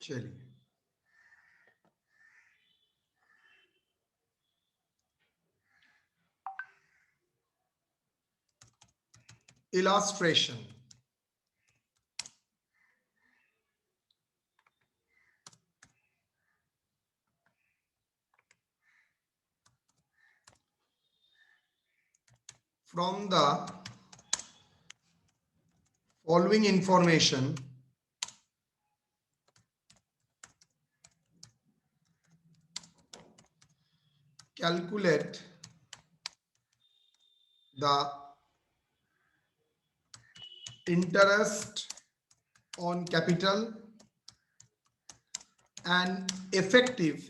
चलिए, illustration. From the following information, calculate the interest on capital and effective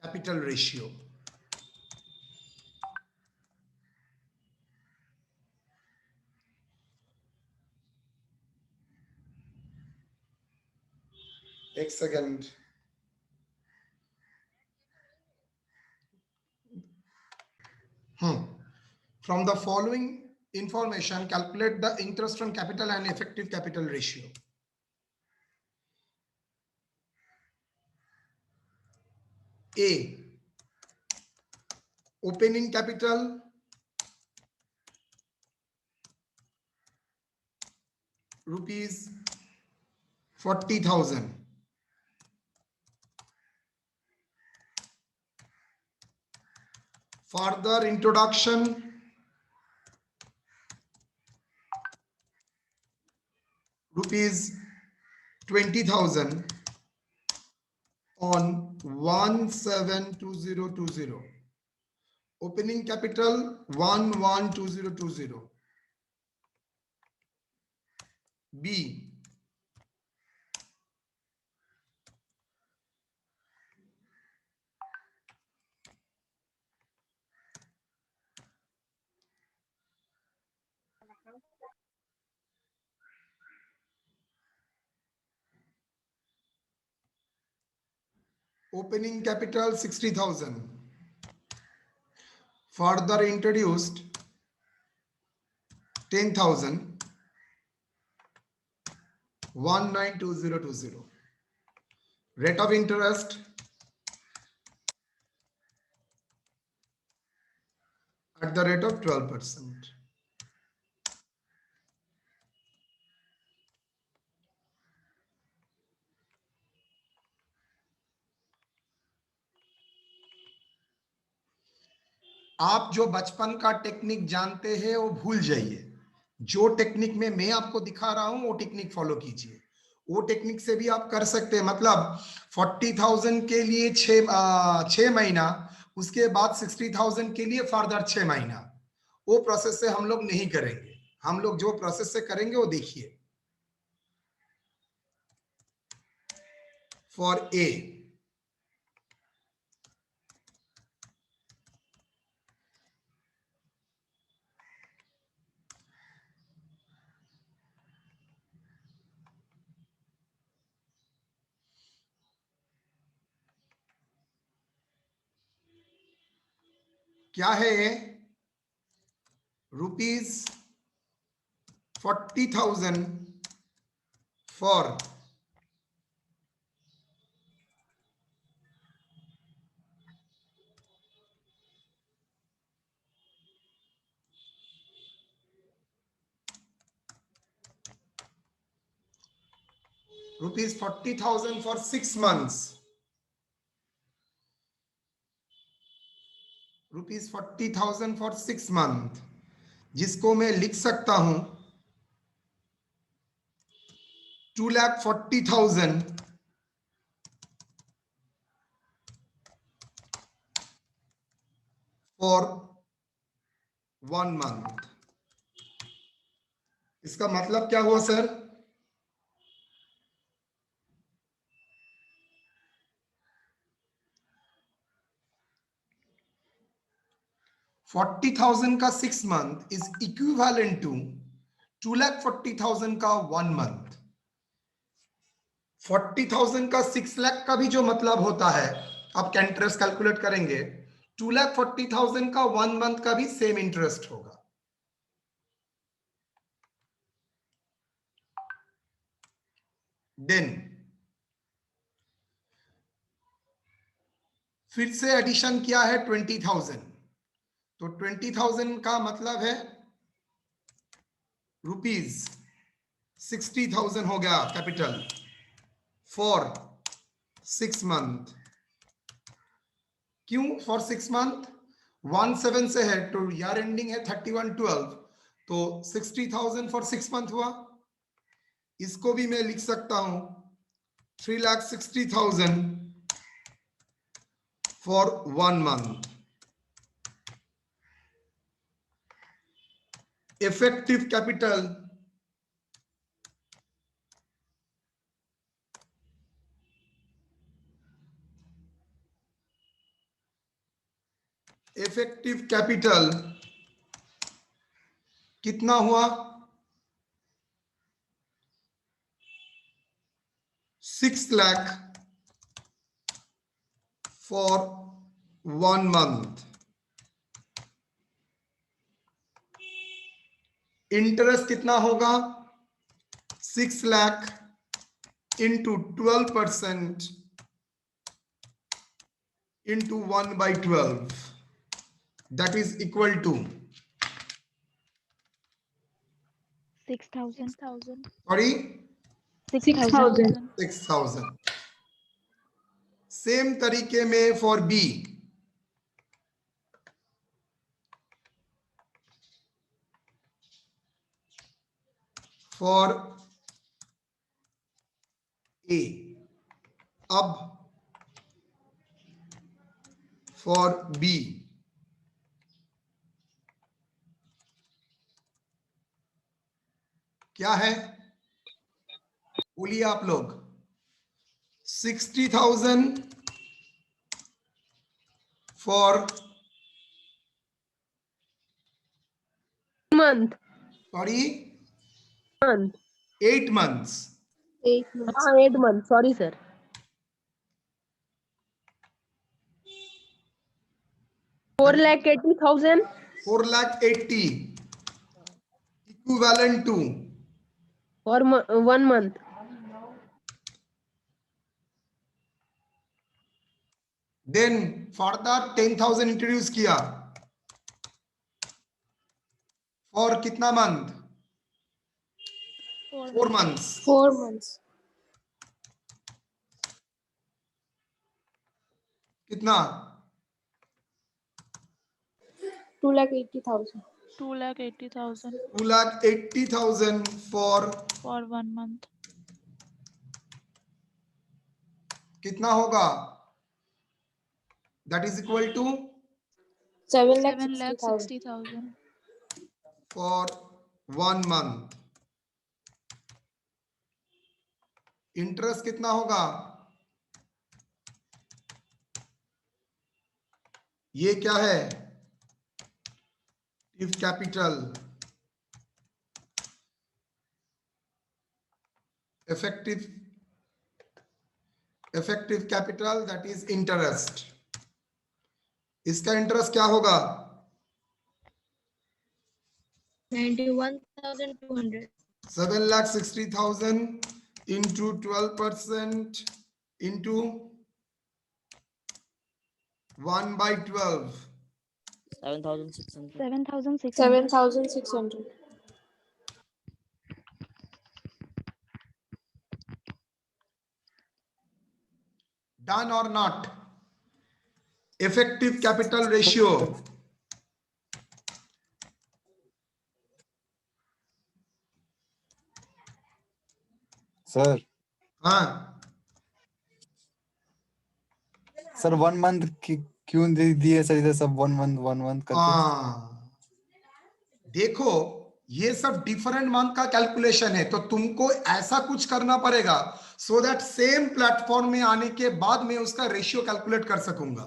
capital ratio. एक second, from the following information, calculate the interest on capital and effective capital ratio. A, opening capital rupees 40,000. Further introduction, rupees 20,000 on 172020. Opening capital 112020. B, opening capital 60,000. Further introduced 10,000, 192020. Rate of interest at the rate of 12%. आप जो बचपन का technique जानते हैं वो भूल जाइए। जो टेक्निक में मैं आपको दिखा रहा हूं वो टेक्निक फॉलो कीजिए। वो टेक्निक से भी आप कर सकते हैं। मतलब 40,000 के लिए 6 महीना, उसके बाद 60,000 के लिए फर्दर 6 महीना। वो प्रोसेस से हम लोग नहीं करेंगे। हम लोग जो प्रोसेस से करेंगे वो देखिए। फॉर ए, क्या है ये? Rupees 40,000 for rupees 40,000 for 6 months। Rupees 40,000 for 6 month, जिसको मैं लिख सकता हूं 2,40,000 फॉर 1 month। इसका मतलब क्या हुआ सर? 40,000 का 6 month इज इक्विवेलेंट टू 2,40,000 का 1 month। 40,000 का 6 लाख का भी जो मतलब होता है, आप इंटरेस्ट कैलकुलेट करेंगे, 2,40,000 का 1 month का भी सेम इंटरेस्ट होगा। देन फिर से एडिशन किया है 20,000, तो 20,000 का मतलब है रुपीज 60,000 हो गया कैपिटल फॉर 6 मंथ। क्यों फॉर 6 मंथ? 17 से है तो ईयर एंडिंग है 31/12, तो 60,000 फॉर 6 मंथ हुआ। इसको भी मैं लिख सकता हूं 3,60,000 फॉर 1 मंथ। इफेक्टिव कैपिटल कितना हुआ? 6 लाख फॉर 1 मंथ। इंटरेस्ट कितना होगा? 6 lakh into 12% into 1/12, that is equal to 6,000. sorry 6,000. 6,000। Same तरीके में फॉर बी, फॉर ए। अब फॉर बी क्या है बोलिए आप लोग? 60,000 for month. Sorry Month. 8 months। 8 months. 8 months. Sorry, sir. 4,80,000 4,80,000 equivalent to for 1 month. Then further 10,000 introduce किया फॉर कितना मंथ? 4 months। 4 months. कितना? 2,80,000. 2,80,000 2,80,000 फॉर for 1 month. कितना होगा? That is equal to 7,60,000. 7,60,000 for 1 month. Interest कितना होगा? ये क्या है? If capital effective capital that is interest. इसका इंटरेस्ट क्या होगा? 91,200. 7,60,000 into 12% into 1/12, 7,600. 7,600. 7,600. done or not? Effective capital ratio sir हाँ सर 1 मंथ क्यों दे दिए सर? इधर सब 1 मंथ करके। हाँ देखो ये सब डिफरेंट मंथ का कैलकुलेशन है, तो तुमको ऐसा कुछ करना पड़ेगा सो दैट सेम प्लेटफॉर्म में आने के बाद मैं उसका रेशियो कैलकुलेट कर सकूंगा।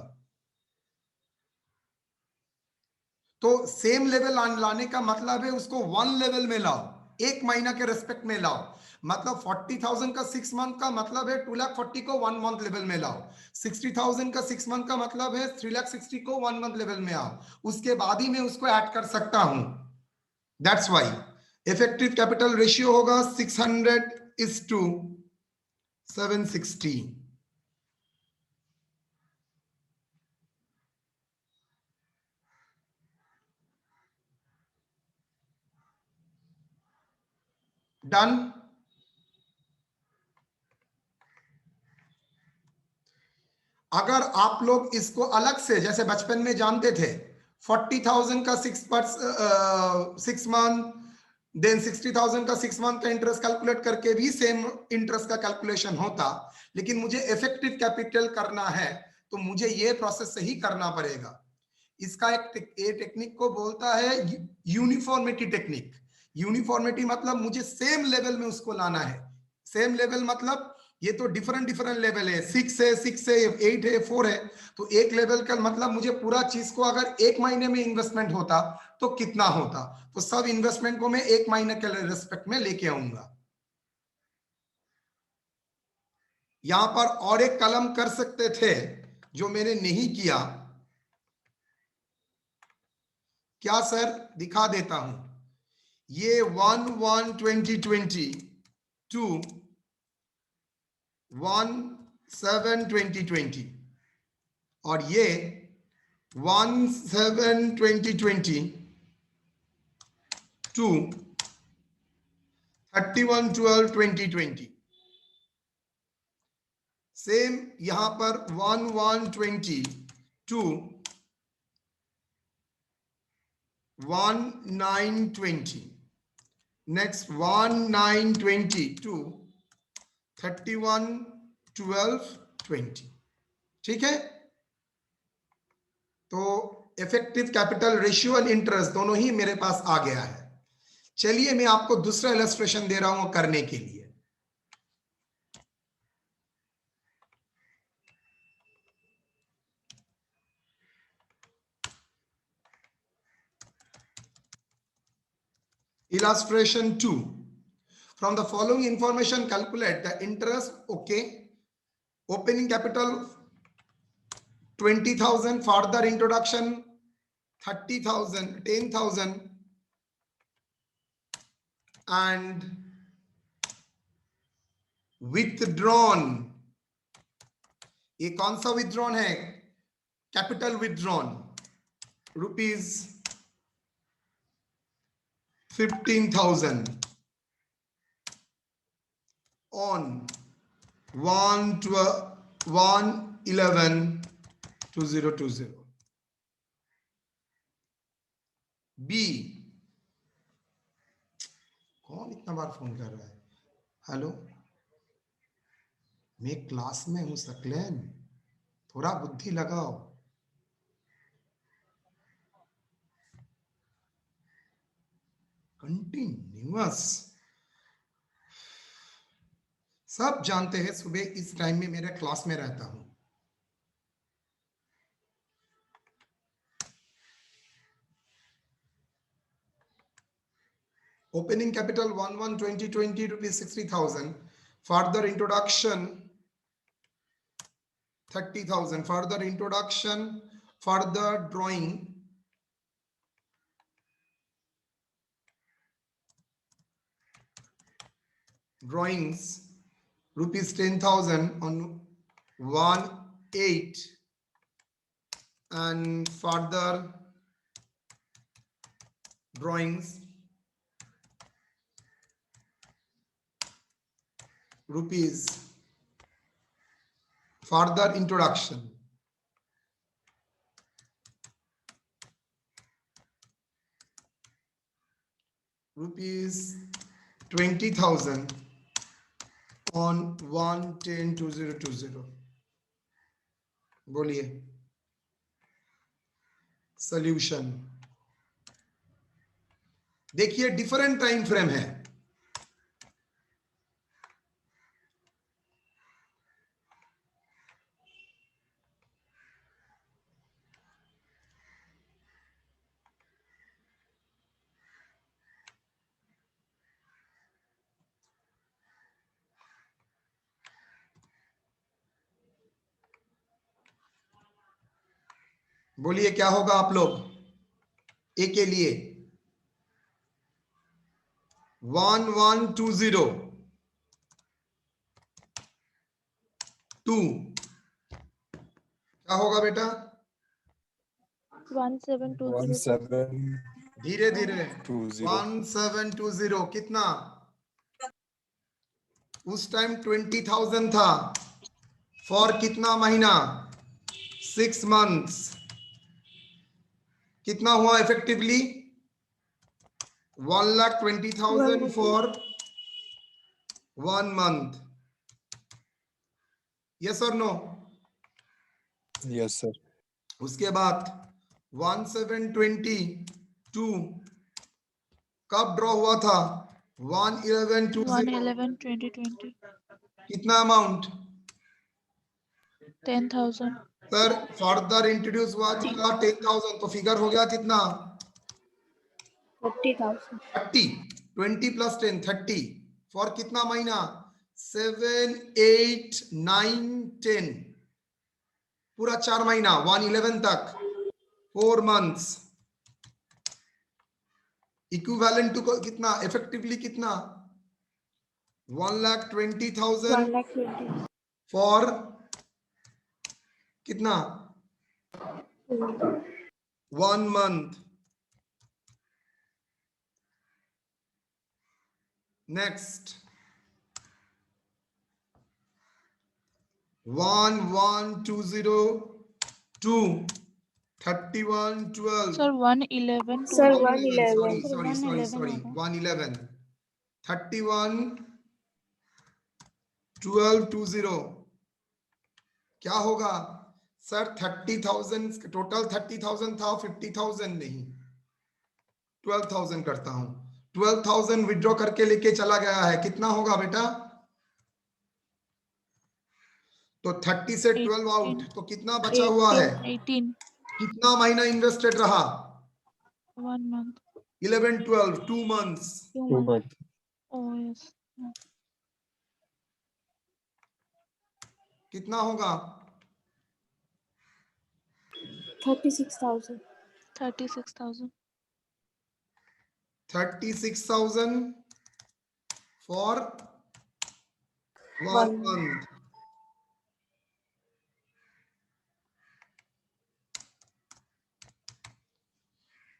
तो सेम लेवल लाने का मतलब है उसको 1 लेवल में लाओ, 1 महीना के रेस्पेक्ट में लाओ। मतलब 40,000 का 6 मंथ का मतलब है 2,40,000 को 1 मंथ लेवल में लाओ। 60,000 का 6 मंथ का मतलब है 3,60,000 को 1 मंथ लेवल में आओ, उसके बाद ही मैं उसको ऐड कर सकता हूं। That's why effective capital ratio होगा 600:1 760. डन। अगर आप लोग इसको अलग से जैसे बचपन में जानते थे 40,000 का 6 मंथ, देन 60,000 का 6 मंथ का इंटरेस्ट कैलकुलेट करके भी सेम इंटरेस्ट का कैलकुलेशन होता, लेकिन मुझे इफेक्टिव कैपिटल करना है तो मुझे ये प्रोसेस से ही करना पड़ेगा। इसका एक टेक्निक को बोलता है यूनिफॉर्मिटी टेक्निक। यूनिफॉर्मिटी मतलब मुझे सेम लेवल में उसको लाना है। सेम लेवल मतलब ये तो डिफरेंट डिफरेंट लेवल है, 6 है, 8 है, 4 है, तो एक लेवल का मतलब मुझे पूरा चीज को अगर एक महीने में इन्वेस्टमेंट होता तो कितना होता, तो सब इन्वेस्टमेंट को मैं एक महीने के रेस्पेक्ट में लेके आऊंगा। यहां पर और एक कलम कर सकते थे जो मैंने नहीं किया। क्या सर? दिखा देता हूं। ये 1/1/2020 टू 1/7/2020 और ये 1/7/2020 टू 31/12/2020। सेम यहां पर 1/1/20 टू 1/9/20, नेक्स्ट 1/9/20 टू 31/12/20। ठीक है, तो effective capital ratio and interest दोनों ही मेरे पास आ गया है। चलिए मैं आपको दूसरा इलस्ट्रेशन दे रहा हूं करने के लिए। Illustration 2. From the following information, calculate the interest. Okay. Opening capital 20,000. Further introduction 30,000, 10,000. And withdrawn. ये कौन सा withdrawn है? Capital withdrawn. Rupees 15,000 on 1/11/2020. B. कौन इतना बार फोन कर रहा है? हेलो, मैं क्लास में हूं सकलेन, थोड़ा बुद्धि लगाओ। कंटिन्यूअस, सब जानते हैं सुबह इस टाइम में मेरे क्लास में रहता हूं। Opening capital 1/1/2020 rupees 60,000. Further introduction 30,000. Further introduction, further drawings rupees 10,000 on 1/8, and further drawings rupees, further introduction rupees 20,000 on 1/10/2020। बोलिए सॉल्यूशन। देखिए डिफरेंट टाइम फ्रेम है। बोलिए क्या होगा आप लोग ए के लिए? 1/1/20 2 क्या होगा बेटा? 1720. 1720 धीरे धीरे 1720 कितना? उस टाइम 20,000 था फॉर कितना महीना? 6 मंथ्स। कितना हुआ इफेक्टिवली? 1,20,000 for 1 month. यस और नो? yes sir उसके बाद 1722 कब ड्रॉ हुआ था? 11120 111 2020 कितना अमाउंट? 10,000 सर फर्दर इंट्रोड्यूस हुआ था 10,000 तो फिगर हो गया कितना? 30,000. 30 20 प्लस 10 30 फॉर कितना महीना? 7 8 9 10 पूरा 4 महीना 111 तक 4 मंथ्स। इक्विवेलेंट टू कितना इफेक्टिवली कितना? 1,20,000 120,000. फॉर कितना? 1 month. Next 11,20,2 31,12 sir 111 Sir, 111 111. sorry 111 31,12,20 क्या होगा? सर 30,000 टोटल 30,000 था 50,000 नहीं 12,000 करता हूं 12,000 विड्रॉ करके लेके चला गया है कितना होगा बेटा? तो 30 से 12 आउट तो कितना बचा हुआ है? 18 कितना महीना इन्वेस्टेड रहा? 1 month 11 12 2 months 2 2 months. months oh yes कितना होगा? 36,000. 36,000 36,000 for 1 One. month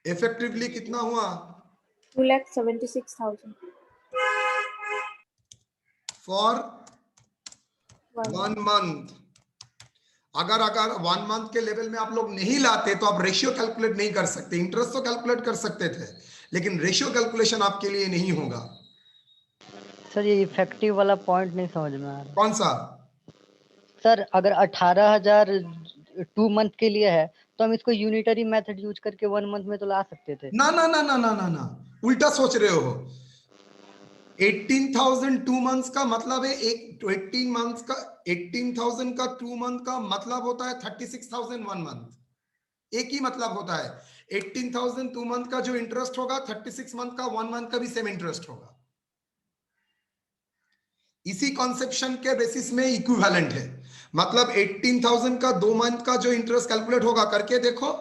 इफेक्टिवली कितना हुआ? 2,76,000. For 1 1 month. अगर 1 मंथ के लेवल में आप लोग नहीं लाते तो आप रेशियो कैलकुलेट नहीं कर सकते। इंटरेस्ट तो कैलकुलेट कर सकते थे लेकिन रेशियो कैलकुलेशन आपके लिए नहीं होगा। सर ये इफेक्टिव वाला पॉइंट नहीं समझ में आ रहा। कौन सा? सर अगर 18,000 2 मंथ के लिए है तो हम इसको यूनिटरी मेथड यूज करके 1 मंथ में तो ला सकते थे। ना ना ना ना ना ना ना उल्टा सोच रहे हो। 18,000 2 मंथ्स का मतलब है एक 18 मंथ्स का 18,000 का 2 मंथ का मतलब होता है 36,000 1 मंथ। एक ही मतलब होता है। 18,000 2 मंथ का जो इंटरेस्ट होगा 36 मंथ का 1 मंथ का भी सेम इंटरेस्ट होगा। इसी कॉन्सेप्शन के बेसिस में इक्विवेलेंट है। मतलब 18,000 का 2 मंथ का जो इंटरेस्ट कैलकुलेट होगा करके देखो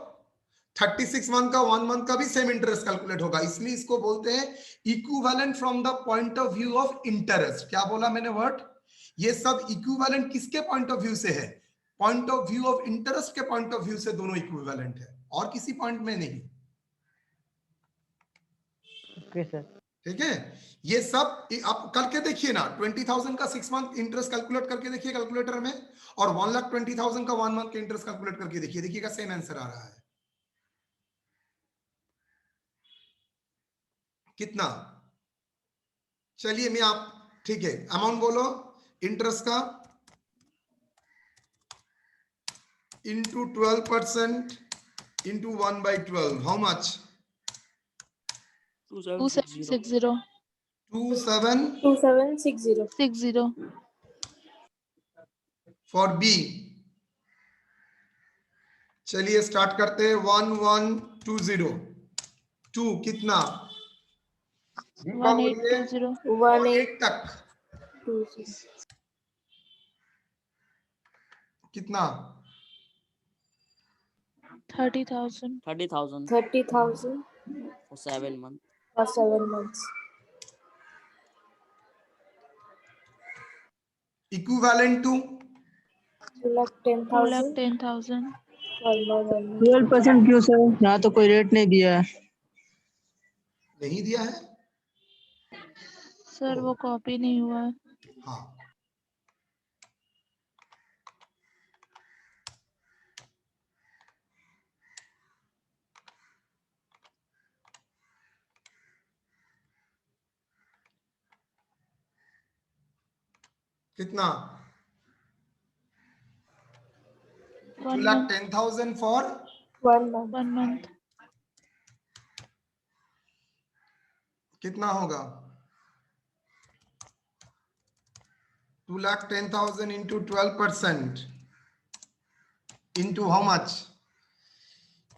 36 मंथ का 1 मंथ का भी सेम इंटरेस्ट कैलकुलेट होगा। इसलिए इसको बोलते हैं equivalent from the point of view of interest. क्या बोला मैंने वर्ड? ये सब इक्विवेलेंट किसके पॉइंट ऑफ व्यू से है? Point of view of interest के पॉइंट ऑफ व्यू से दोनों इक्विवेलेंट है और किसी पॉइंट में नहीं। Okay sir. ठीक है, ये सब आप करके देखिए ना। 20,000 का 6 मंथ इंटरेस्ट कैलकुलेट करके देखिए कैलकुलेटर में और 1,20,000 का 1 मंथ का इंटरेस्ट कैलकुलेट करके देखिए, देखिएगा सेम आंसर आ रहा है। कितना? चलिए मैं आप ठीक है अमाउंट बोलो इंटरेस्ट का into 12% into 1/12 how much? 2760 2760. 60 for B. चलिए स्टार्ट करते हैं 1120 2 कितना? 1820 18 तक 1820. कितना? 30,000 30,000 30,000 for 7 months. for 7 months. Equivalent to 2,10,000. 2,10,000. 1 more, 1 more. 12% क्यों सर? यहाँ तो कोई रेट नहीं दिया है। नहीं दिया है? सर वो कॉपी नहीं हुआ है। हाँ, कितना? 1 month. 2,10,000 for 1 month. 1 month. कितना होगा? 2,10,000 into 12% into how much?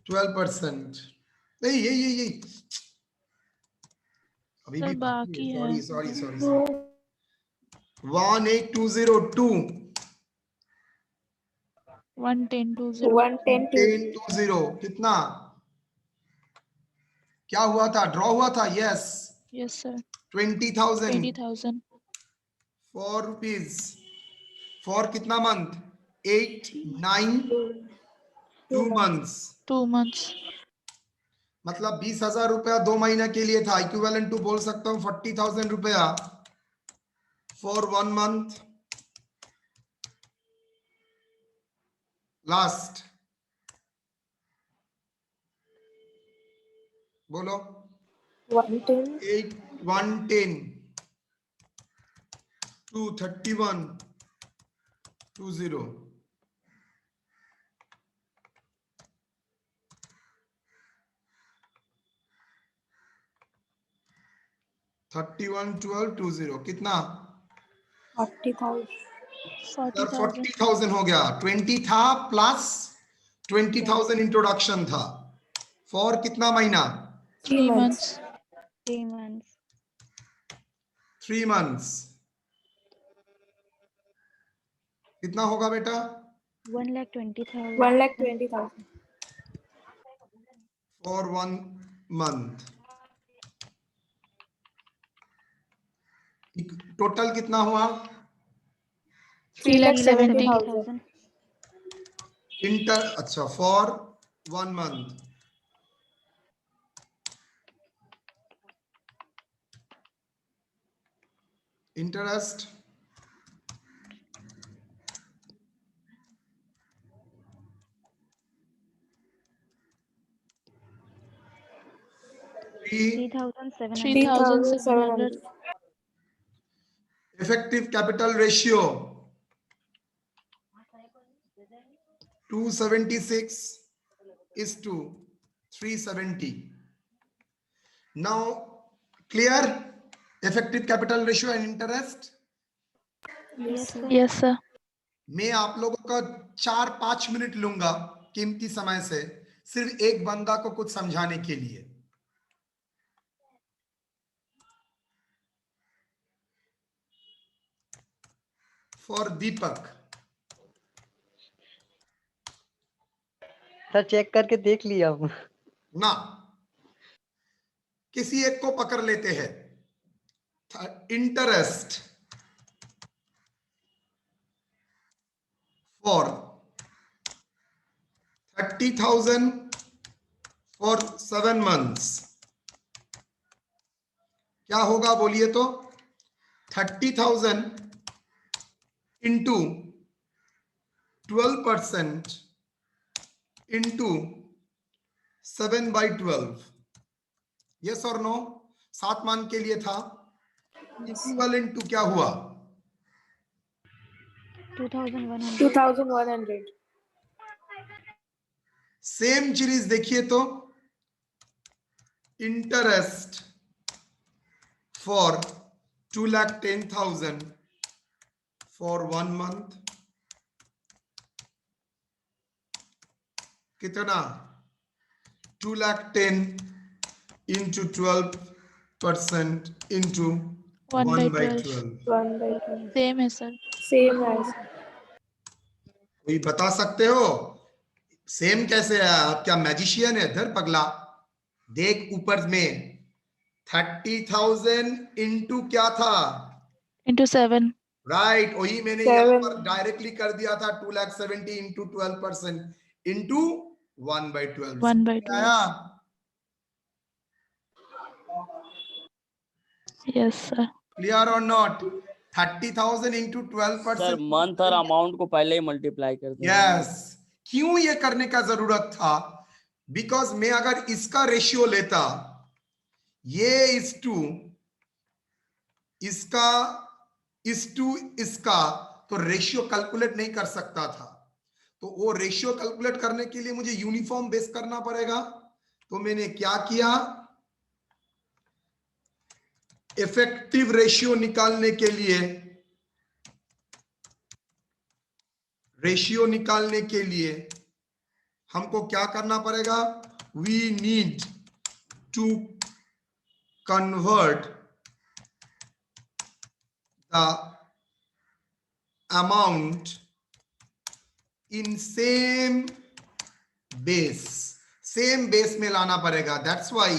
12%. नहीं, ये अभी सर भी बाकी है। सॉरी 18,202 110,20. 110,200. कितना? क्या हुआ था? ड्रॉ हुआ था? Yes. Yes sir. 20,000 80,000. 4 rupees for कितना मंथ? 8, 9, 2 months. 2 months. मतलब 20,000 रुपया 2 महीना के लिए था। इक्विवेलेंट टू बोल सकता हूँ 40,000 रुपया फॉर 1 month. लास्ट बोलो। 110. 8, 110, 231, 20. कितना? 40,000. 40,000. 40,000 हो गया। 20 था प्लस 20,000 इंट्रोडक्शन था फॉर कितना महीना? 3 months. 3 months. 3 months. कितना होगा बेटा? 1,20,000. 1,20,000. For 1 month. टोटल कितना हुआ? 3,70,000. अच्छा for 1 month. Interest $3,700. 3,700. effective capital ratio 276 is to 370. Now clear effective capital ratio and interest. Yes, sir. Yes sir. मैं आप लोगों का 4-5 मिनट लूंगा कीमती समय से, सिर्फ एक बंदा को कुछ समझाने के लिए। For Deepak. सर चेक करके देख लिया अब। ना, किसी एक को पकड़ लेते हैं। इंटरेस्ट फॉर 30,000 फॉर 7 months क्या होगा बोलिए तो? 30,000 इंटू 12% इंटू 7/12. यस और नो? 7 मान के लिए था। इक्विवेलेंट टू क्या हुआ? 2,100. 2,100. सेम सीरीज देखिए तो, इंटरेस्ट फॉर 2,10,000 फॉर 1 month कितना? 2,10,000 into 12% into 1/12. 1/12. Same है sir. Same as. कोई बता सकते हो सेम कैसे है? आप क्या मैजिशियन है? धर पगला, देख ऊपर में 30,000 इंटू क्या था? Into 7. राइट, वही मैंने यहाँ Seven. पर डायरेक्टली कर दिया था, 2,70,000 इंटू 12% इंटू 1/12 1/12. आया। Yes, sir. क्लियर और नॉट? 30,000 into sir 12%। मंथ और अमाउंट को पहले ही मल्टीप्लाई कर देंगे। यस, क्यों ये करने का जरूरत था? बिकॉज मैं अगर इसका रेशियो लेता, ये इस टू इसका इस टू इसका, तो रेशियो कैलकुलेट नहीं कर सकता था। तो वो रेशियो कैलकुलेट करने के लिए मुझे यूनिफॉर्म बेस करना पड़ेगा। तो मैंने क्या किया, इफेक्टिव रेशियो निकालने के लिए, हमको क्या करना पड़ेगा? We need to convert the amount in same base में लाना पड़ेगा। That's why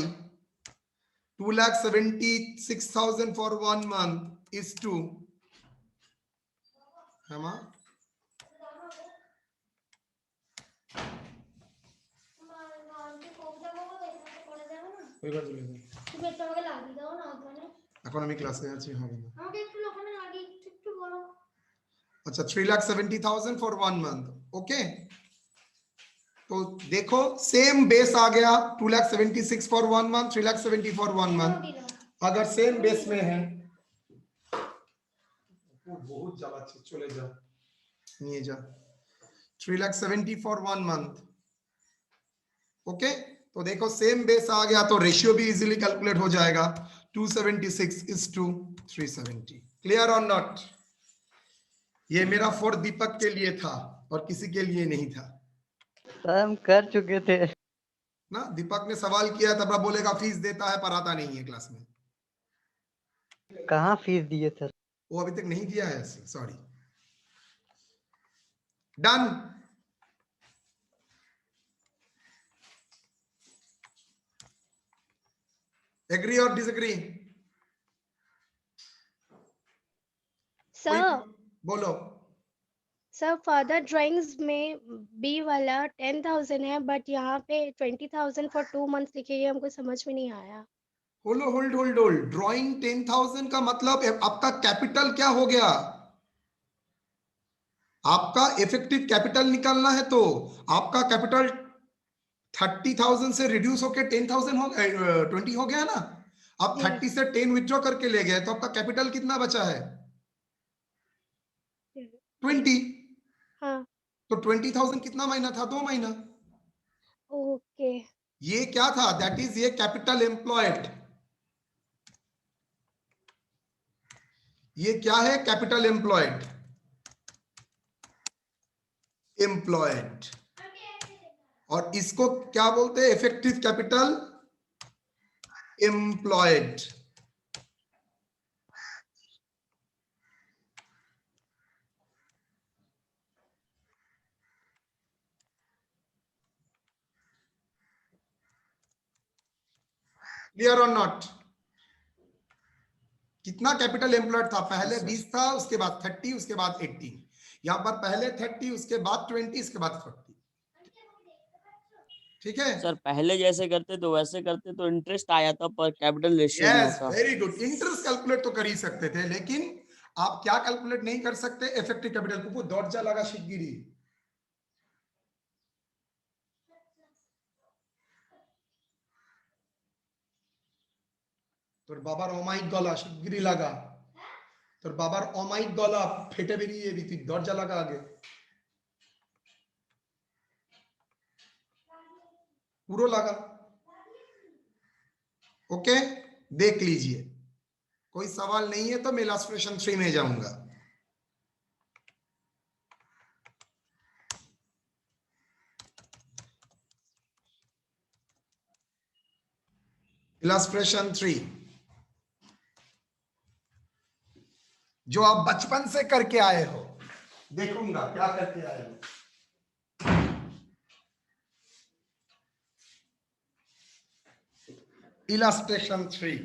2,76,000 for 1 month is to, है मां? इकोनॉमी क्लास में अच्छी होगी। अच्छा, 3,70,000 for 1 month, ओके। तो देखो सेम बेस आ गया, 2,76,000 for 1 month, 3,70,000 for 1 month। अगर सेम बेस में है, बहुत ज्यादा चले जा, नहीं जा, 3,70,000 for 1 month, ओके। तो देखो सेम बेस आ गया, तो रेशियो भी इजीली कैलकुलेट हो जाएगा, 276 is to 370। क्लियर और नॉट? ये मेरा फॉर दीपक के लिए था और किसी के लिए नहीं था सर हम कर चुके थे ना। दीपक ने सवाल किया, तब आप बोलेगा फीस देता है, पढ़ाता नहीं है क्लास में। कहाँ फीस दिए थे? वो अभी तक नहीं दिया है, सॉरी। डन। एग्री और डिसएग्री? सर बोलो। सर फर्दर ड्राइंग्स में बी वाला 10,000 है, बट यहाँ पे 20,000 फॉर 2 मंथ्स लिखे, ये हमको समझ में नहीं आया। होल्ड। ड्राइंग 10,000 का मतलब आपका कैपिटल क्या हो गया? आपका इफेक्टिव कैपिटल निकालना है, तो आपका कैपिटल 30,000 से रिड्यूस होकर 10,000 हो 20 हो गया ना। आप 30 से 10 विथड्रॉ करके ले गए, तो आपका कैपिटल कितना बचा है? 20। हाँ तो 20,000 कितना महीना था? 2 महीना। ओके। ये क्या था? दैट इज ये कैपिटल एम्प्लॉयड। ये क्या है? Capital employed. और इसको क्या बोलते हैं? Effective capital employed. क्लियर और नॉट? कितना कैपिटल एम्प्लॉयड था? पहले 20 था, उसके बाद 30, उसके बाद 18। यहां पर पहले 30, उसके बाद 20, इसके बाद 40। ठीक है सर, पहले जैसे करते तो वैसे करते तो इंटरेस्ट आया था, पर कैपिटल रेशियो नहीं यस, होता। Very good. इंटरेस्ट कैलकुलेट तो कर ही सकते थे, लेकिन आप क्या कैलकुलेट नहीं कर सकते? इफेक्टिव कैपिटल को। दौड़ जा लगा शिगगिरी। তোর বাবার অমাইক গলা শিগগিরই লাগা। তোর বাবার অমাইক গলা ফেটে বেরিয়ে যাবি, তুই দরজা লাগা আগে। पूरा लगा। ओके, देख लीजिए। कोई सवाल नहीं है तो मैं इलस्ट्रेशन 3 में जाऊंगा। इलस्ट्रेशन 3 जो आप बचपन से करके आए हो, देखूंगा क्या करके आए हो। Illustration 3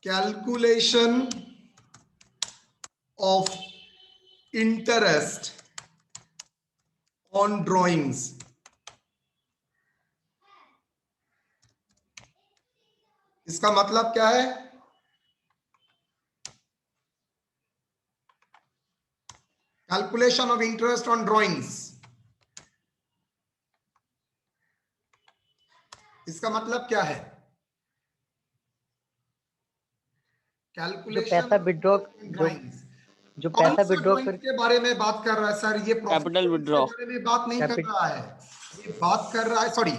Calculation of interest on drawings. इसका मतलब क्या है? Calculation of interest on drawings. इसका मतलब क्या है? जो Calculation पैसा विड्रॉ on drawings. जो कौन पैसा सा विड्रॉ ड्राइंग कर के बारे में बात कर रहा है सर? ये प्रॉफिट कैपिटल के विड्रॉ। बारे में बात नहीं कर कैपिट रहा है। ये बात कर रहा है, सॉरी,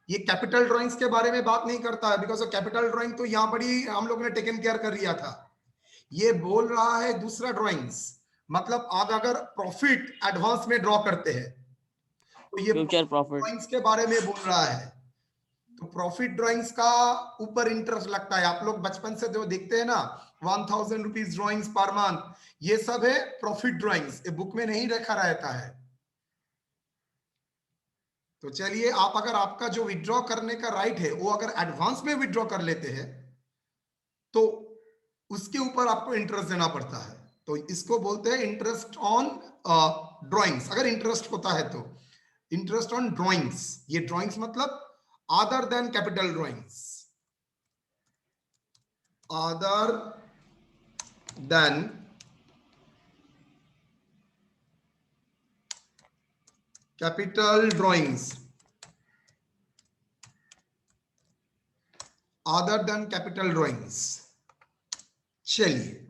ये कैपिटल ड्राइंग्स के बारे में बात नहीं करता है, बिकॉज कैपिटल ड्राइंग तो यहाँ पर ही हम लोगों ने टेकन केयर कर लिया था। ये बोल रहा है दूसरा ड्राइंग्स, मतलब आप अगर प्रॉफिट एडवांस में ड्रॉ करते हैं तो ये फ्यूचर प्रॉफिट। ड्राइंग्स के बारे में बोल रहा है। तो प्रॉफिट ड्राइंग्स का ऊपर इंटरेस्ट लगता है। आप लोग बचपन से जो देखते हैं ना, 1000 रुपीज ड्रॉइंग्स पर मंथ, ये सब है प्रॉफिट ड्रॉइंग्स। ये बुक में नहीं रखा रहता है। तो चलिए, आप अगर आपका जो विड्रॉ करने का राइट है वो अगर एडवांस में विड्रॉ कर लेते हैं तो उसके ऊपर आपको इंटरेस्ट देना पड़ता है। तो इसको बोलते हैं इंटरेस्ट ऑन ड्रॉइंग्स। अगर इंटरेस्ट होता है तो इंटरेस्ट ऑन ड्रॉइंग्स। ये ड्रॉइंग्स मतलब other than capital drawings, other than capital drawings, other than capital drawings। चलिए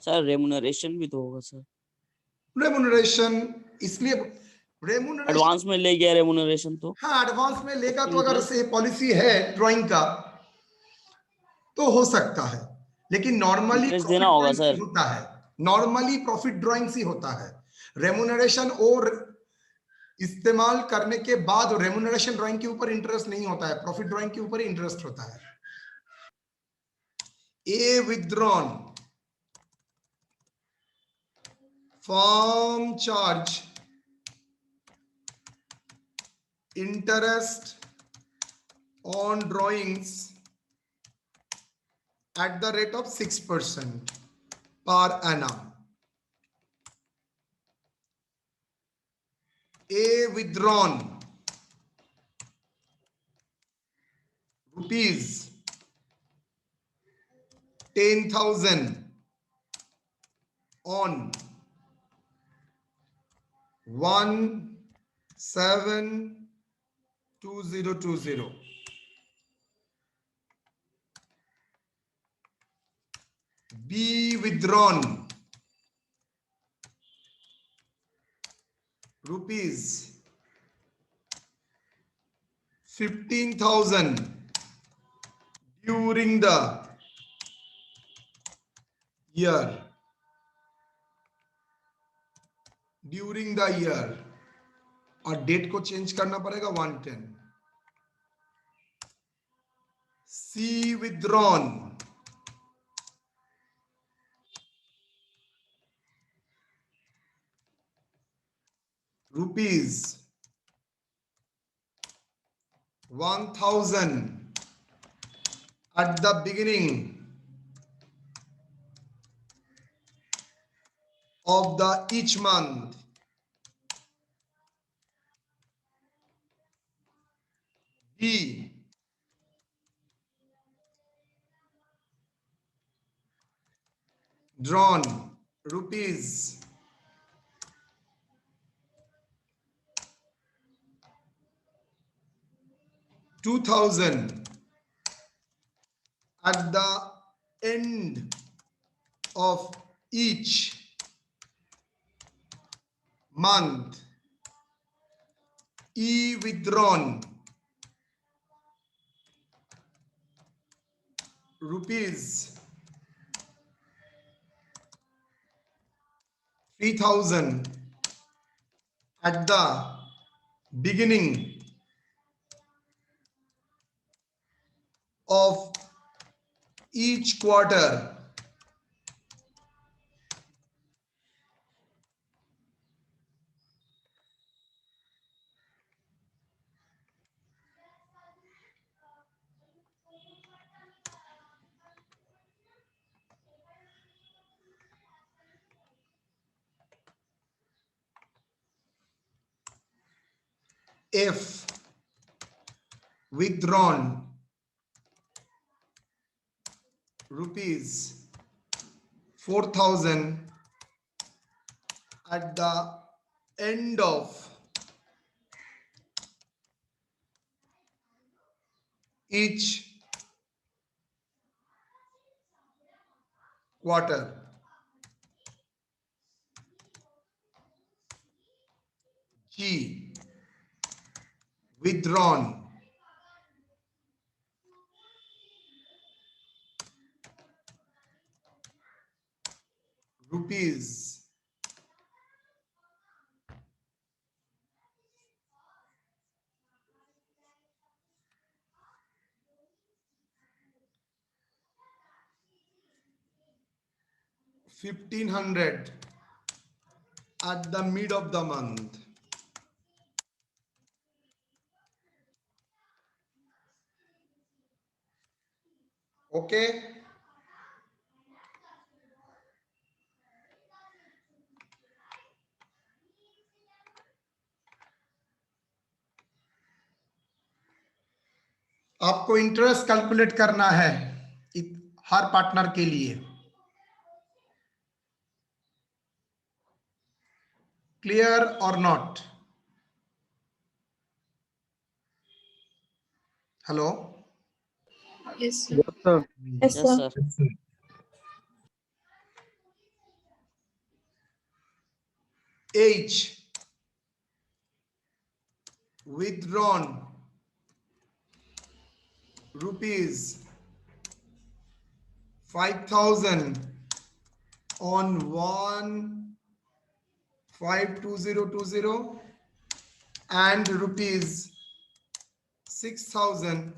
सर रेमुनरेशन भी तो होगा सर। रेमुनरेशन, इसलिए रेमुनरेशन एडवांस में ले गया रेमुनरेशन तो। हाँ, एडवांस में लेगा तो अगर से पॉलिसी है ड्राइंग का तो हो सकता है, लेकिन नॉर्मली इंटरेस्ट देना होगा सर। होता है, नॉर्मली प्रॉफिट ड्राइंग ही होता है। रेमुनरेशन और इस्तेमाल करने के बाद रेमुनरेशन ड्राइंग के ऊपर इंटरेस्ट नहीं होता है, प्रॉफिट ड्राइंग के ऊपर इंटरेस्ट होता है। A withdrawn form charge interest on drawings at the rate of 6% per annum. A withdrawn rupees 10,000 on 1/7/2020. B withdrawn rupees 15,000 during the year, और डेट को चेंज करना पड़ेगा 1/10। C withdrawn rupees 1,000 at the beginning of the each month, D drawn rupees 2,000 at the end of each month, E withdrawn rupees 3,000 at the beginning of each quarter, if withdrawn rupees 4,000 at the end of each quarter. G, withdrawn rupees 1,500 at the mid of the month. Okay. आपको interest calculate करना है हर partner के लिए. Clear और not? Hello. Yes, sir. Yes, Yes, sir. sir. H, withdrawn rupees 5,000 on 1/5/2020 and rupees 6,000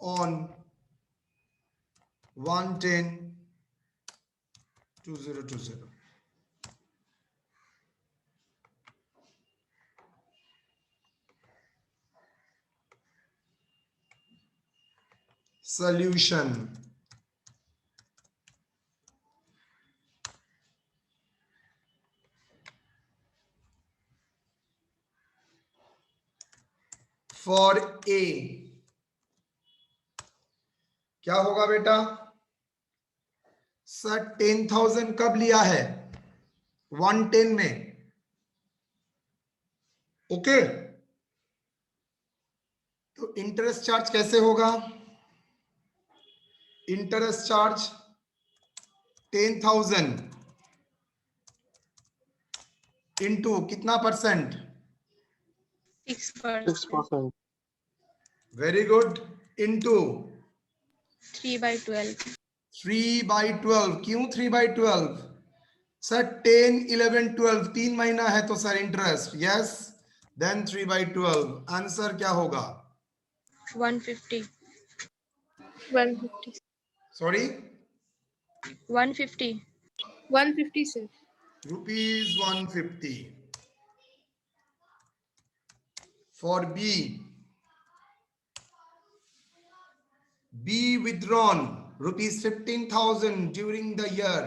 on 1/10/2020. Solution. For A, क्या होगा बेटा? Sir 10,000 कब लिया है? 110 में. ओके. तो इंटरेस्ट चार्ज कैसे होगा? इंटरेस्ट चार्ज 10,000 इंटू कितना परसेंट? 6%. Very good. इंटू 3/12. 3/12. क्यों 3/12? सर 10, 11, 12 3 महीना है तो sir interest. Yes. Then 3/12. Answer क्या होगा? 150. 150. Sorry. 150. 150, sir. Rupees 150. For B, B withdrawn rupees 15,000 during the year.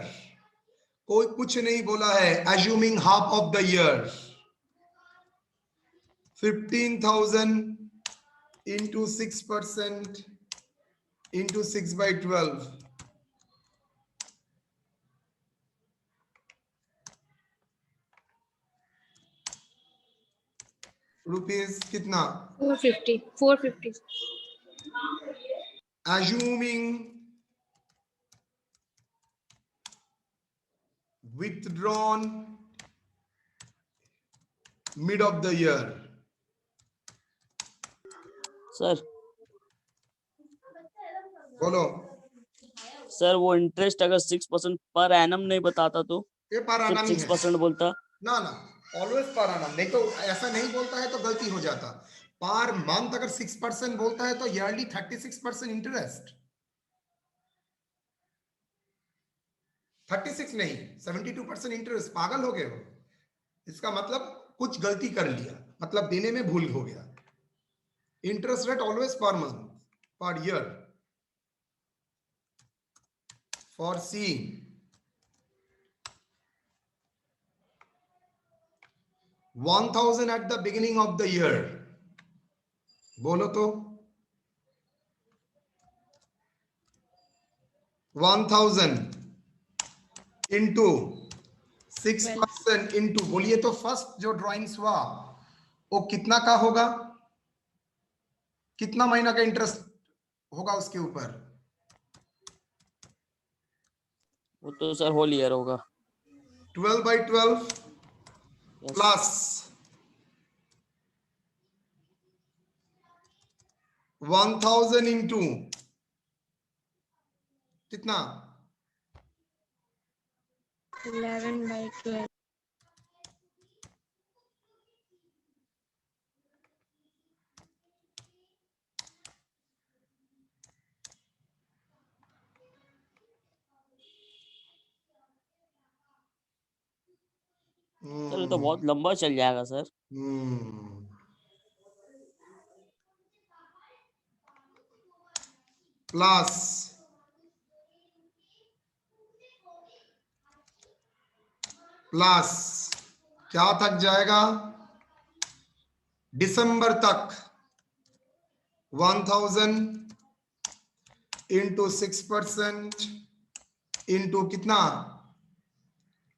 कोई कुछ नहीं बोला है. Assuming half of the year. 15,000 into 6% into 6/12. Rupees कितना? 450. 450. Assuming withdrawn mid of the year. Sir बोलो. Sir वो इंटरेस्ट अगर 6% पर एनम नहीं बताता तो ये पर सिर्फ annum ही है. 6% बोलता. ना ना, ऑलवेज पर annum. नहीं तो ऐसा नहीं बोलता है तो गलती हो जाता. पर मंथ अगर 6% बोलता है तो ईयरली 36% इंटरेस्ट. 36 नहीं, 72% इंटरेस्ट. पागल हो गए हो? इसका मतलब कुछ गलती कर लिया, मतलब देने में भूल हो गया. Interest rate always per month, per year. For C, 1000 at the beginning of the year. बोलो तो 1000 into 6% into, बोलिए तो फर्स्ट जो ड्राइंग्स हुआ वो कितना का होगा, कितना महीना का इंटरेस्ट होगा उसके ऊपर? वो तो सर होल ईयर होगा। 12/12 Yes. प्लस 1000 इंटू कितना? 11/12. सर ये तो बहुत लंबा चल जाएगा सर। प्लस क्या तक जाएगा? दिसंबर तक 1000 इंटू 6% इंटू कितना?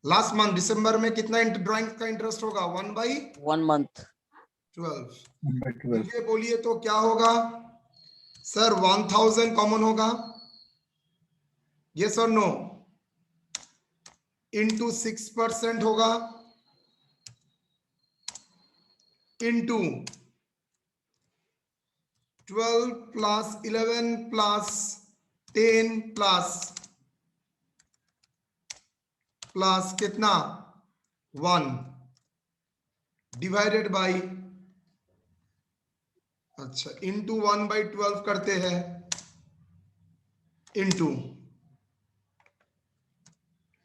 लास्ट मंथ दिसंबर में कितना ड्राइंग का इंटरेस्ट होगा? 1 month। 1/12। ये बोलिए तो क्या होगा सर? 1000 कॉमन होगा, यस और नो, इंटू 6% होगा, इंटू 12 प्लस 11 प्लस 10 प्लस कितना? 1 डिवाइडेड बाई, अच्छा इंटू 1/12 करते हैं, इंटू,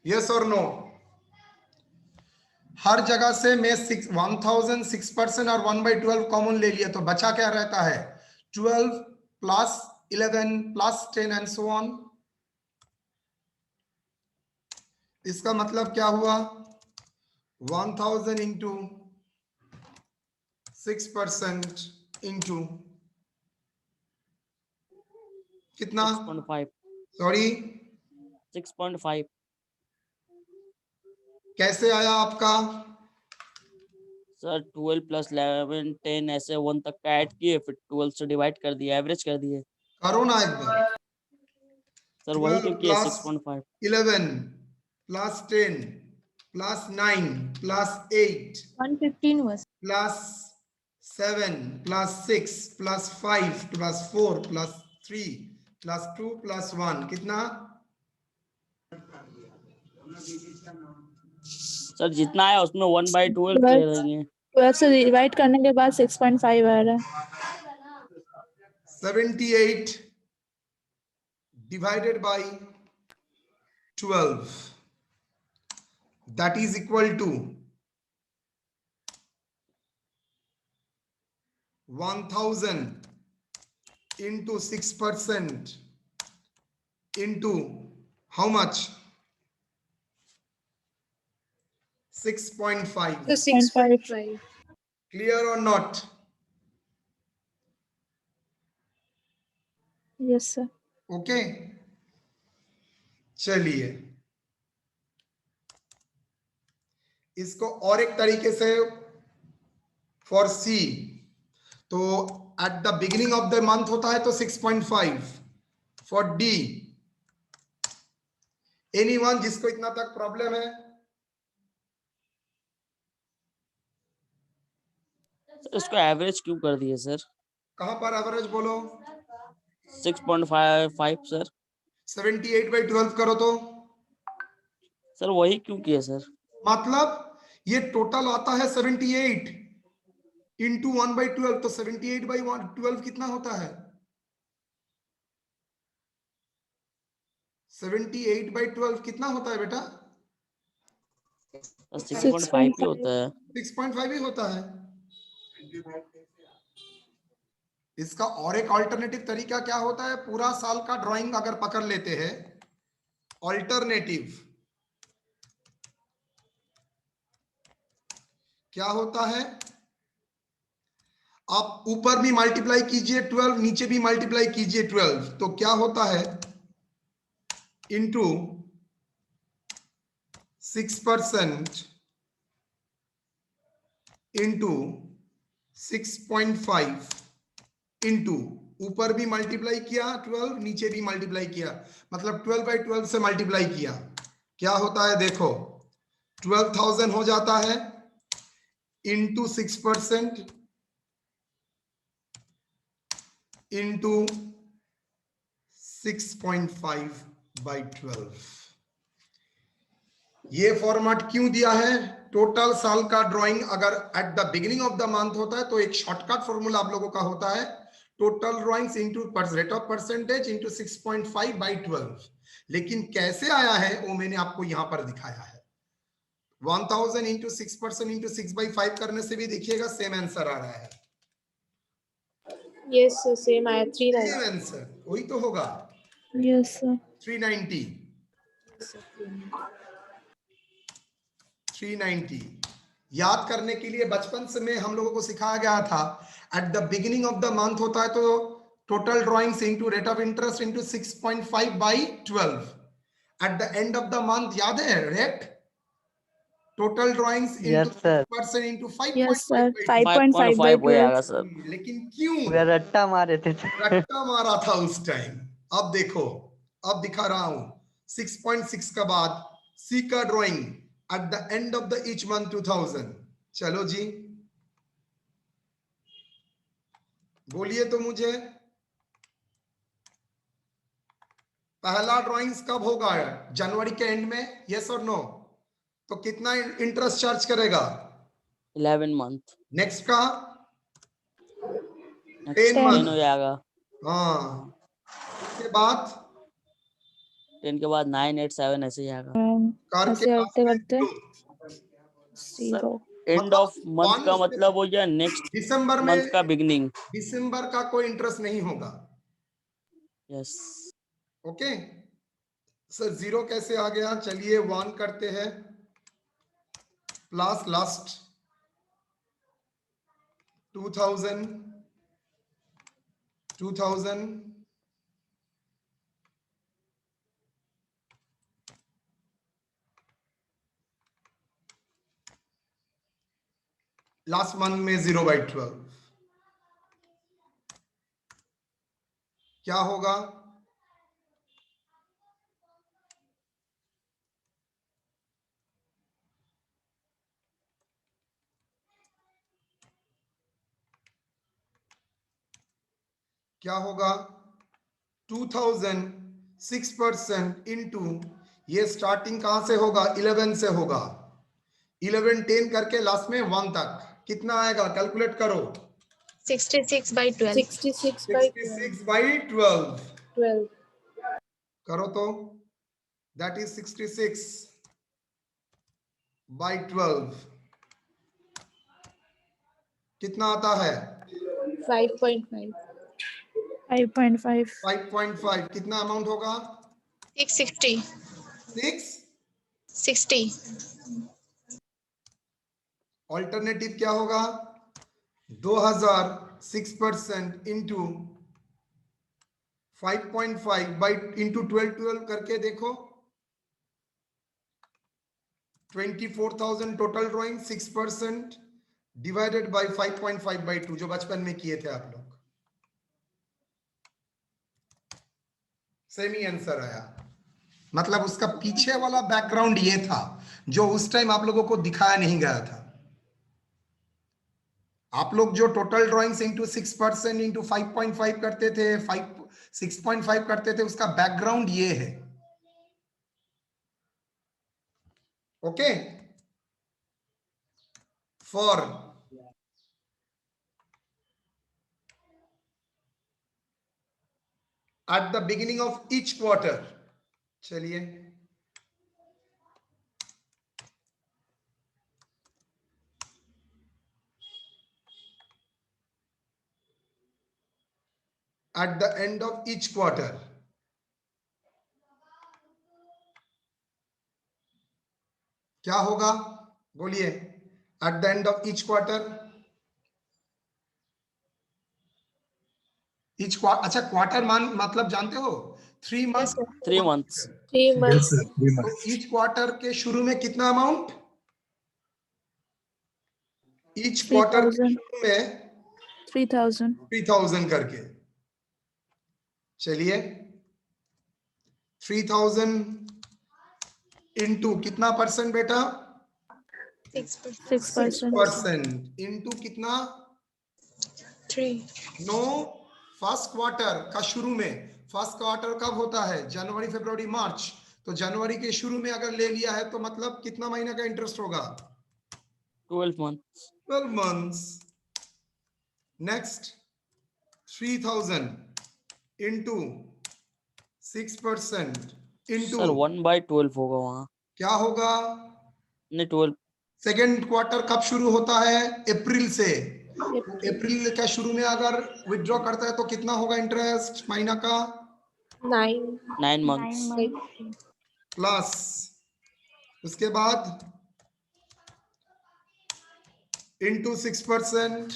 यस और नो? हर जगह से मैं 1000 6% और 1/12 कॉमन ले लिया तो बचा क्या रहता है? 12 plus 11 plus 10 and so on. इसका मतलब क्या हुआ? 1000 इंटू 6% इंटू कितना? 6.5। सॉरी 6.5। कैसे आया आपका? सर 12 प्लस 11 10 ऐसे 1 तक का ऐड किए, फिर 12 से डिवाइड कर दिया, एवरेज कर दिए। करो ना एक बार। सर वही 12 तो किया, plus 6.5। 11 plus 10 plus 9 plus 8 115 was. Plus 7 plus 6 plus 5 plus 4 plus 3 plus 2 plus 1 कितना? सर जितना आया उसमें 1/12 ले लेंगे। 12 से डिवाइड करने के बाद 6.5 आ रहा है। 78 divided by 12, that is equal to 1000 into 6% into how much? 6.5. So 6.5. Clear or not? Yes sir. Okay चलिए इसको और एक तरीके से फॉर सी, तो at the beginning of the month होता है तो 6.5 फॉर डी। एनीवन जिसको इतना तक प्रॉब्लम है? इसको एवरेज क्यों कर दिए सर? कहां पर एवरेज बोलो? 6.5 सर। 78/12 करो तो सर वही क्यों किया सर? मतलब ये टोटल आता है 78 इंटू 1/12, तो 78/12 कितना होता है? 78/12 कितना होता है बेटा? 6.5 ही होता है। 6.5 ही होता है। इसका और एक ऑल्टरनेटिव तरीका क्या होता है? पूरा साल का ड्राइंग अगर पकड़ लेते हैं, ऑल्टरनेटिव क्या होता है, आप ऊपर भी मल्टीप्लाई कीजिए 12, नीचे भी मल्टीप्लाई कीजिए 12, तो क्या होता है इनटू 6% इंटू 6.5 इंटू ऊपर भी मल्टीप्लाई किया 12, नीचे भी मल्टीप्लाई किया, मतलब 12/12 से मल्टीप्लाई किया, क्या होता है देखो 12,000 हो जाता है इंटू 6% इंटू 6.5/12। ये फॉर्मेट क्यों दिया है, टोटल साल का ड्राइंग अगर at the beginning of the month होता है तो एक शॉर्टकट फॉर्मूला आप लोगों का होता है total drawings into rate of percentage into 6.5/12, लेकिन कैसे आया है वो मैंने आपको यहां पर दिखाया है। 1000 इंटू 6% इंटू 6/5 करने से भी देखिएगा सेम आंसर आ रहा है, Yes, sir. Same. I had 390. Same answer वही तो होगा Yes, sir. 390 390। याद करने के लिए बचपन से में हम लोगों को सिखाया गया था at the beginning of the month होता है तो total drawings into rate of interest into 6.5/12, eight the end of the month याद है rate total drawings yes sir, percent into Yes, sir. 5.5/12। 5.5 by 5.5 हो जाएगा 12. सर। लेकिन क्यों पूरा रट्टा मारे थे सर। रट्टा मारा था उस टाइम। अब देखो, अब दिखा रहा हूं 6.6 का बाद सी का drawing eight the end of the each month 2000। चलो जी बोलिए तो मुझे पहला ड्राइंग्स कब होगा, जनवरी के एंड में, यस और नो, तो कितना इंटरेस्ट चार्ज करेगा 11 मंथ। नेक्स्ट का 10 10 मंथ, हो जाएगा। हाँ उसके बाद 10 के बाद 9, 8, 7 ऐसे ही जाएगा। करके ऐसे करते करते सर 0. एंड ऑफ मंथ का one मतलब हो गया नेक्स्ट दिसंबर मंथ में, का बिगनिंग। दिसंबर का कोई इंटरेस्ट नहीं होगा। यस ओके सर 0 कैसे आ गया, चलिए 1 करते हैं प्लस लास्ट 2000 लास्ट मंथ में 0/12 क्या होगा, क्या होगा 2000 6% इंटू ये स्टार्टिंग कहां से होगा 11 से होगा, 11 10 करके लास्ट में 1 तक कितना आएगा कैलकुलेट करो 66/12. 66/12 12. करो तो दैट इज 66/12 कितना आता है 5.5. 5.5. 5.5 कितना अमाउंट होगा 660. 6 ऑल्टरनेटिव क्या होगा 2000 6% इंटू 5.5 बाई इंटू 12 करके देखो 24,000 टोटल ड्राइंग 6% डिवाइडेड बाई 5.5/2 जो बचपन में किए थे आप लोग, सेम ही आंसर आया। मतलब उसका पीछे वाला बैकग्राउंड ये था जो उस टाइम आप लोगों को दिखाया नहीं गया था। आप लोग जो टोटल ड्राइंग्स इंटू 6% इंटू 5.5 करते थे 6.5 करते थे उसका बैकग्राउंड ये है। Okay for at the beginning of each quarter, चलिए at the end of each quarter क्या होगा बोलिए at the end of each quarter? Each quarter, अच्छा क्वार्टर मतलब जानते हो 3 Yes, month sir. 3 months. 3 months. तो ईच क्वार्टर के शुरू में कितना अमाउंट? ईच क्वार्टर के 3000 शुरू में 3000 3000 करके। चलिए 3000 इंटू कितना परसेंट बेटा? 6%. 6%. इंटू कितना? 3. नो, फर्स्ट क्वार्टर का शुरू में, फर्स्ट क्वार्टर कब होता है? जनवरी, फरवरी, मार्च। तो जनवरी के शुरू में अगर ले लिया है तो मतलब कितना महीने का इंटरेस्ट होगा? 12 months. 12 months. Next 3000 into 6% into sir 1/12 होगा वहाँ। क्या होगा? नहीं 12। सेकेंड क्वार्टर कब शुरू होता है? अप्रैल से। अप्रैल का शुरू में अगर विथड्रॉ करता है तो कितना होगा इंटरेस्ट महीना का? 9. 9 9 months. months. प्लस उसके बाद into 6%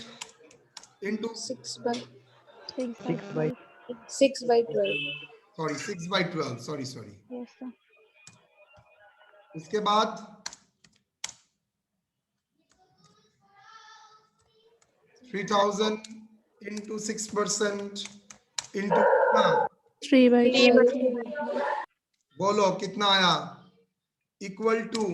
into 6 by 6 by 12. Sorry 6/12 sorry. Yes, sir. उसके बाद 3000 इंटू 6% इंटू कितना? 3/12. बोलो कितना आया? Equal to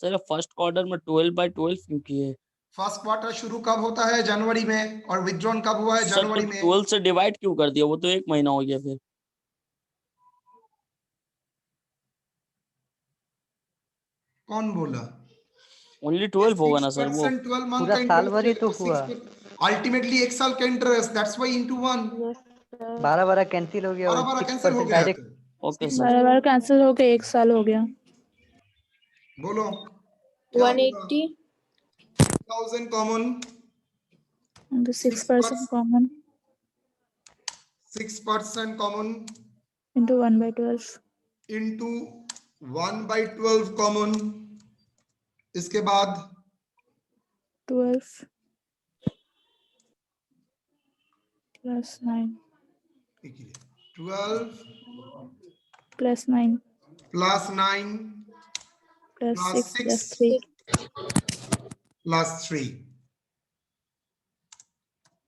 sir first quarter में 12/12 क्यों किए? फर्स्ट क्वार्टर शुरू कब होता है? जनवरी में। और विथड्रॉन कब हुआ है? सर तो जनवरी में। 12 से डिवाइड क्यों कर दिया? वो तो 1 महीना हो गया फिर। कौन बोला? ओनली 12 होगा ना सर वो। 12 मंथ पूरा का साल भर ही तो हुआ। अल्टीमेटली एक साल का interest, that's why into 1। Yes, sir. 12 cancel हो गया और 12 कैंसिल हो 6% गया है डायरेक्ट। तो। Okay sir. बार कैंसिल हो गया, 1 साल हो गया। बोलो क्या 180. 1000 common into 6% common 6% common into 1/12. Into 1/12 common. इसके बाद 12 plus 9 12 plus 9 plus 9 plus plus 6 plus 6 3. Plus 3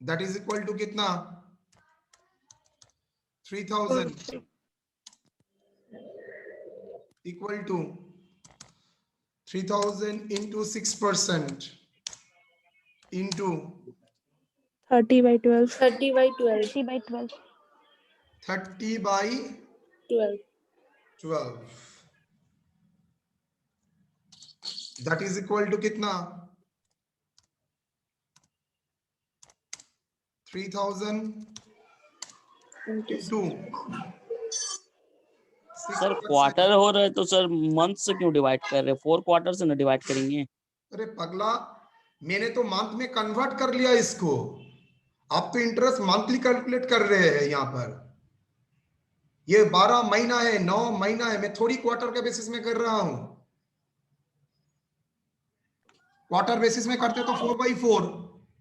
that is equal to कितना? 3000 equal to 3000 into 6% into 30/12. 30/12. 30/12. 12. 30/12 that is equal to कितना? 3000 into सर क्वार्टर हो रहे तो सर मंथ से क्यों divide कर रहे? 4 क्वार्टर से ना डिवाइड करेंगे। अरे पगला, मैंने तो मंथ में कन्वर्ट कर लिया इसको। आप तो इंटरेस्ट मंथली कैलकुलेट कर रहे हैं यहाँ पर। ये 12 महीना है, 9 महीना है, मैं थोड़ी क्वार्टर के बेसिस में कर रहा हूं। क्वार्टर बेसिस में करते तो 4/4,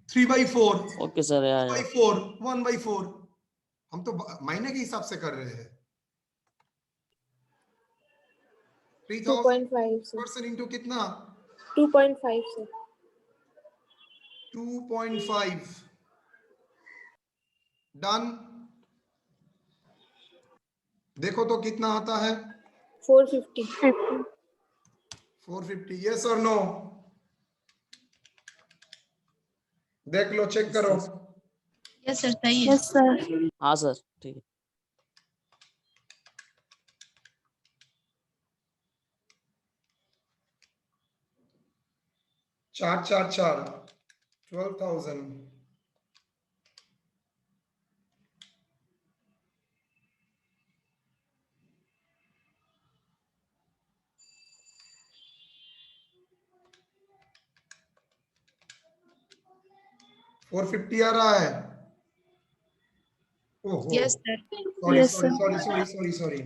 3/4, ओके सर। 2/4, 1/4। हम तो महीने के हिसाब से कर रहे हैं। 2.5 sir. 3000% इंटू कितना? 2.5 sir. 2.5 डन। देखो तो कितना आता है? 450. 450। यस और नो? देख लो, चेक करो। Yes sir, सही है. Yes sir. हाँ सर ठीक है। चार 12,000 450 आ रहा है। ओहो, Yes sir. Sorry Yes, sorry sir. Sorry sorry sorry sorry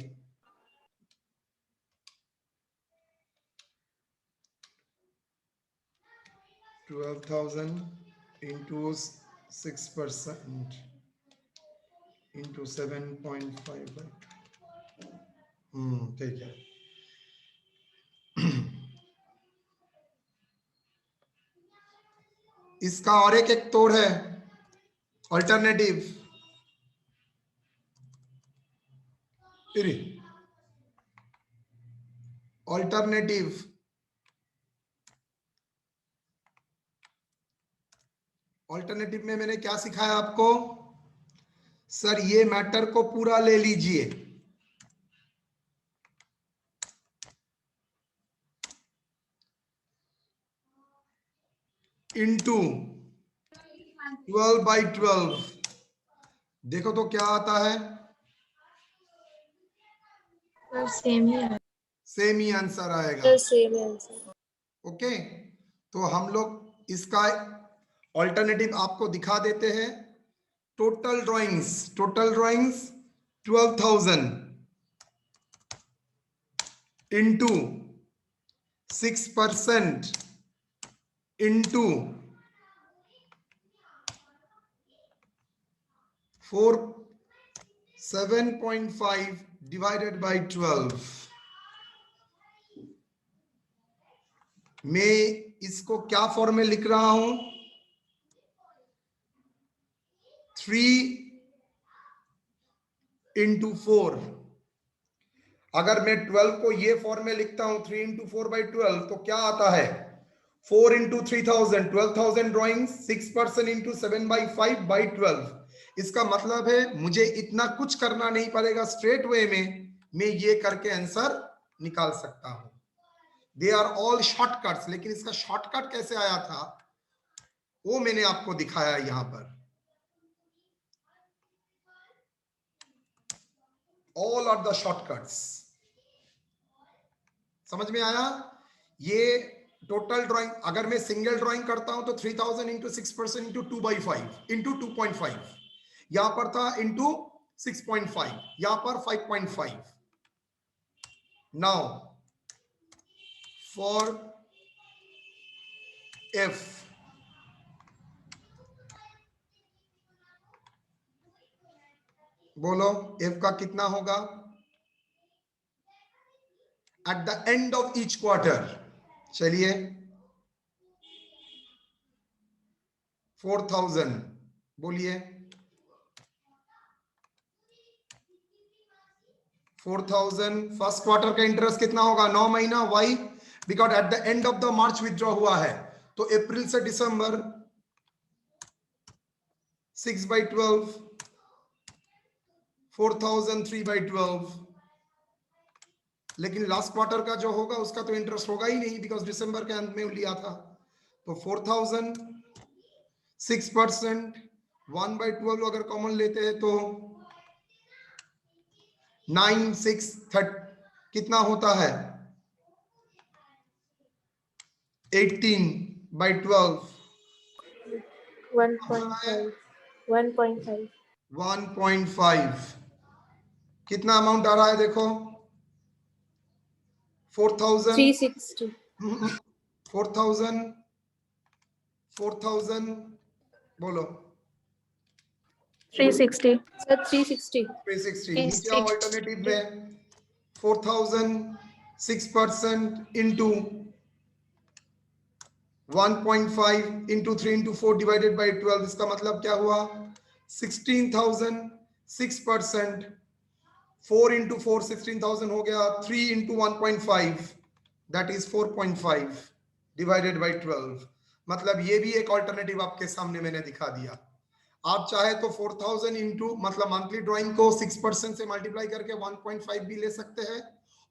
12,000 into 6% into 7.5. ठीक है। इसका और एक तोड़ है ऑल्टरनेटिव। ऑल्टरनेटिव में मैंने क्या सिखाया आपको? सर ये मैटर को पूरा ले लीजिए, इंटू 12/12। देखो तो क्या आता है? सेम ही है। सेम ही आंसर आएगा। Same answer. ओके, तो हम लोग इसका ऑल्टरनेटिव आपको दिखा देते हैं। Total drawings 12,000 into 6% into 7.5 divided by 12। मैं इसको क्या फॉर्म में लिख रहा हूं? 3 into 4। अगर मैं 12 को ये फॉर्म में लिखता हूं 3 into 4/12 तो क्या आता है? 4 into 3,000 12,000 ड्राइंग्स 6% into 7/5/12। इसका मतलब है मुझे इतना कुछ करना नहीं पड़ेगा, स्ट्रेट वे में मैं ये करके आंसर निकाल सकता हूं। दे आर ऑल शॉर्टकट्स, लेकिन इसका शॉर्टकट कैसे आया था वो मैंने आपको दिखाया यहां पर। All are the shortcuts. समझ में आया? ये टोटल ड्राइंग अगर मैं सिंगल ड्राइंग करता हूं तो 3,000 इंटू 6% इंटू 2/5 इंटू 2.5। यहां पर था इंटू 6.5, यहां पर 5.5। नाउ फॉर एफ बोलो एफ का कितना होगा eight the end of each quarter? चलिए 4,000 बोलिए। 4,000 फर्स्ट क्वार्टर का इंटरेस्ट कितना होगा? 9 महीना। Why? Because at the end of the March withdraw हुआ है, तो अप्रैल से दिसंबर 6/12, 4,000 3/12। लेकिन लास्ट क्वार्टर का जो होगा उसका तो इंटरेस्ट होगा ही नहीं, बिकॉज दिसंबर के अंत में लिया था। तो 4,000 6% 1/12 अगर कॉमन लेते हैं तो 9 6 30 कितना होता है? 18/12 1.5 1.5। कितना अमाउंट आ रहा है देखो? 4,000 360 4,000 बोलो 360 सर 360 नीचे आओ ऑल्टरनेटिव में 4,000 6% into 1.5 into 3 into 4 divided by 12। इसका मतलब क्या हुआ? 16,000 6%, 4 इंटू 4 16,000 हो गया। 3 into 1.5 that is 4.5 divided by 12। मतलब ये भी एक ऑल्टरनेटिव आपके सामने मैंने दिखा दिया। आप चाहे तो 4,000 इंटू मतलब मंथली ड्राइंग को 6% से मल्टीप्लाई करके 1.5 भी ले सकते हैं,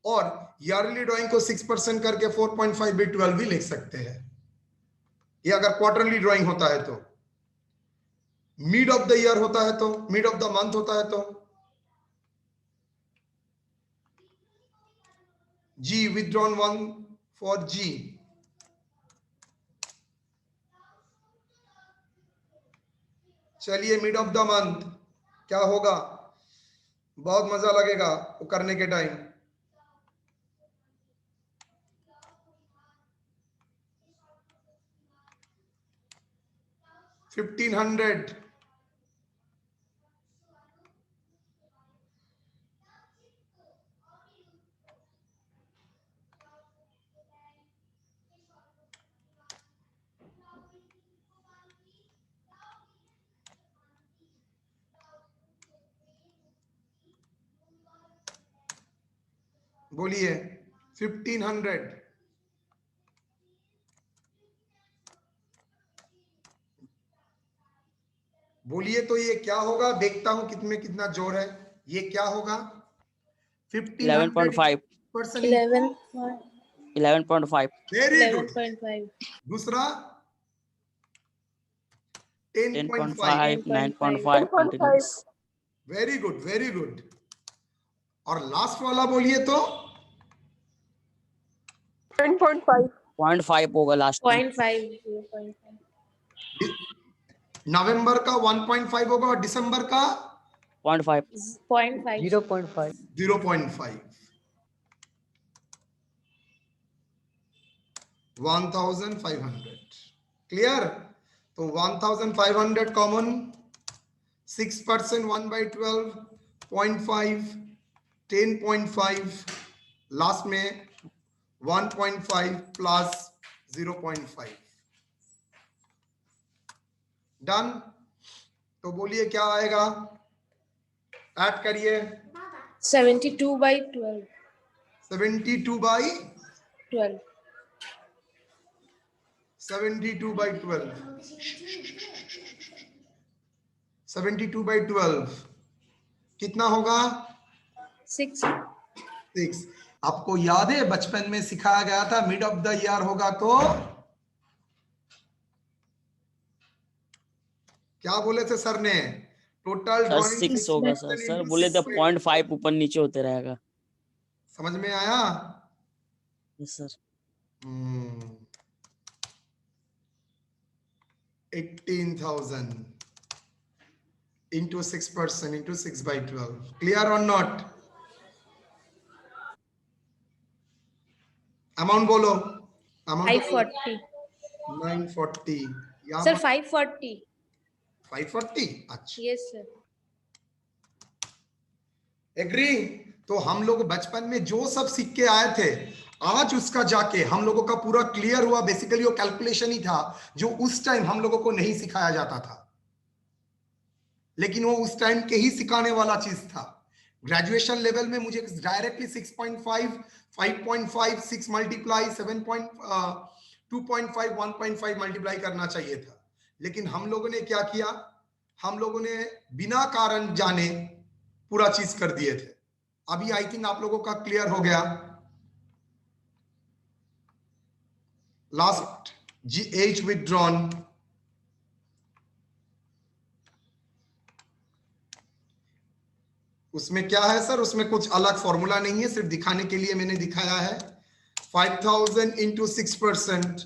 और ईयरली ड्राइंग को 6% करके 4.5 भी 12 भी लिख सकते हैं। ये अगर क्वार्टरली ड्राइंग होता है तो, मिड ऑफ द ईयर होता है तो, मिड ऑफ द मंथ होता है तो। जी विथड्रॉन 1 फॉर जी। चलिए मिड ऑफ द मंथ क्या होगा? बहुत मजा लगेगा वो करने के टाइम। 1500, बोलिए 1500, बोलिए तो ये क्या होगा, देखता हूं कितने कितना जोर है, ये क्या होगा 11.5 1500%। 11.5 वेरी गुड। 11.5 दूसरा 10.5, 10.5 9.5 continuous very good very good. और लास्ट वाला बोलिए तो 0.5 होगा लास्ट में 0.5 नवंबर का 1.5 होगा और दिसंबर का 0.5 0.5 0.5 0.5। 1500 क्लियर। तो 1500 कॉमन, 6% 1/12, 0.5, 10.5, लास्ट में 1.5 प्लस 0.5। डन। तो बोलिए क्या आएगा, ऐड करिए 72/12 72/12 12 72/12 72/12 कितना होगा 6 6। आपको याद है बचपन में सिखाया गया था मिड ऑफ द ईयर होगा तो क्या बोले थे सर ने, टोटल सर ड्राइंग 6 होगा सर बोले थे 0.5 ऊपर नीचे होते रहेगा। समझ में आया। Yes sir 18,000 into 6% into 6/12, clear or not? Amount बोलो, अमाउंट 540 940 या सर 540 540। अच्छा यस सर एग्री। तो हम लोग बचपन में जो सब सीख के आए थे आज उसका जाके हम लोगों का पूरा क्लियर हुआ। बेसिकली वो कैलकुलेशन ही था जो उस टाइम हम लोगों को नहीं सिखाया जाता था, लेकिन वो उस टाइम के ही सिखाने वाला चीज था। ग्रेजुएशन लेवल में मुझे डायरेक्टली 6.5 5.5 6 मल्टीप्लाई 2.5 1.5 मल्टीप्लाई करना चाहिए था, लेकिन हम लोगों ने क्या किया, हम लोगों ने बिना कारण जाने पूरा चीज कर दिए थे। अभी आई थिंक आप लोगों का क्लियर हो गया। लास्ट एज विथड्रॉन, उसमें क्या है सर, उसमें कुछ अलग फॉर्मूला नहीं है, सिर्फ दिखाने के लिए मैंने दिखाया है। 5000 इंटू 6%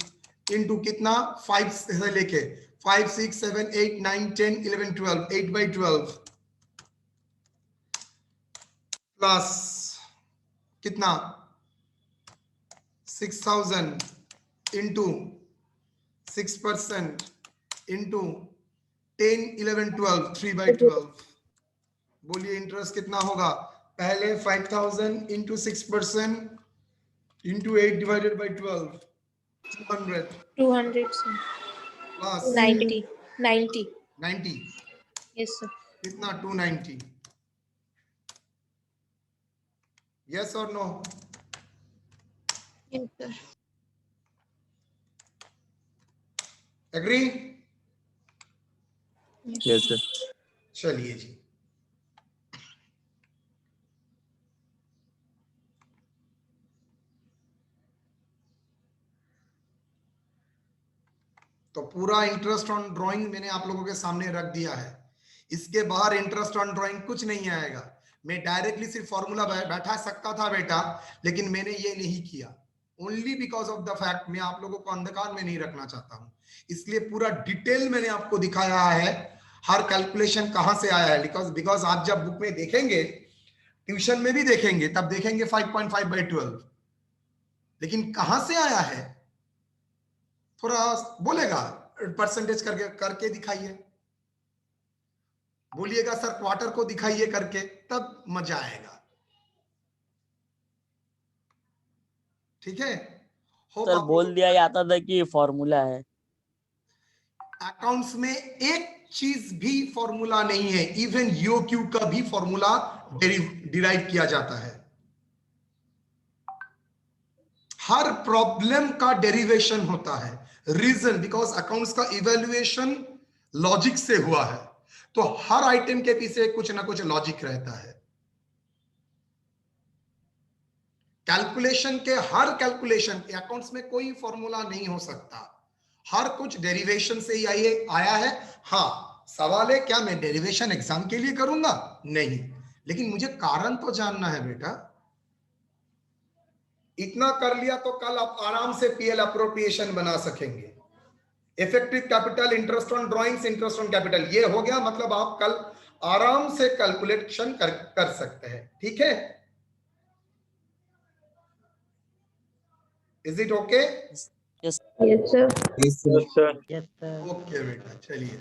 इंटू कितना 5 से लेके 5 6 7 8 9 10 11 12 8/12 प्लस कितना 6000 इंटू 6% इंटू 10 11 12 3/12। बोलिए इंटरेस्ट कितना होगा, पहले 5000 into 6% into 8 divided by 12 200 sir plus 90 90 yes sir कितना 290। यस और no, yes sir agree. Yes sir. चलिए जी, तो पूरा इंटरेस्ट ऑन ड्राइंग मैंने आप लोगों के सामने रख दिया है। इसके बाहर इंटरेस्ट ऑन ड्राइंग कुछ नहीं आएगा। मैं डायरेक्टली सिर्फ फॉर्मूला बैठा सकता था बेटा, लेकिन मैंने ये नहीं किया, only because of the fact मैं आप लोगों को अंधकार में नहीं रखना चाहता हूं। इसलिए पूरा डिटेल मैंने आपको दिखाया है, हर कैलकुलेशन कहां से आया है। बिकॉज आप जब बुक में देखेंगे, ट्यूशन में भी देखेंगे, तब देखेंगे 5.5/12, लेकिन कहां से आया है थोड़ा बोलेगा परसेंटेज करके करके दिखाइए, बोलिएगा सर क्वार्टर को दिखाइए करके, तब मजा आएगा। ठीक है, होप सर आप बोल दिया, ये आता था कि फॉर्मूला है। अकाउंट्स में एक चीज भी फॉर्मूला नहीं है, इवन ईओक्यू का भी फॉर्मूला डिराइव किया जाता है। हर प्रॉब्लम का डेरिवेशन होता है, रीजन बिकॉज अकाउंट्स का इवैल्यूएशन लॉजिक से हुआ है, तो हर आइटम के पीछे कुछ ना कुछ लॉजिक रहता है। कैलकुलेशन के हर कैलकुलेशन अकाउंट्स में कोई फॉर्मूला नहीं हो सकता, हर कुछ डेरिवेशन से ही आया है। हाँ, सवाल है क्या मैं डेरिवेशन एग्जाम के लिए करूंगा? नहीं, लेकिन मुझे कारण तो जानना है बेटा। इतना कर लिया तो कल आप आराम से पीएल अप्रोप्रिएशन बना सकेंगे। Effective capital, interest on drawings, interest on capital, ये हो गया, मतलब आप कल आराम से कैलकुलेशन कर सकते हैं। ठीक है, is it okay? Yes Yes, sir. Yes, sir. Yes sir. Okay बेटा, चलिए।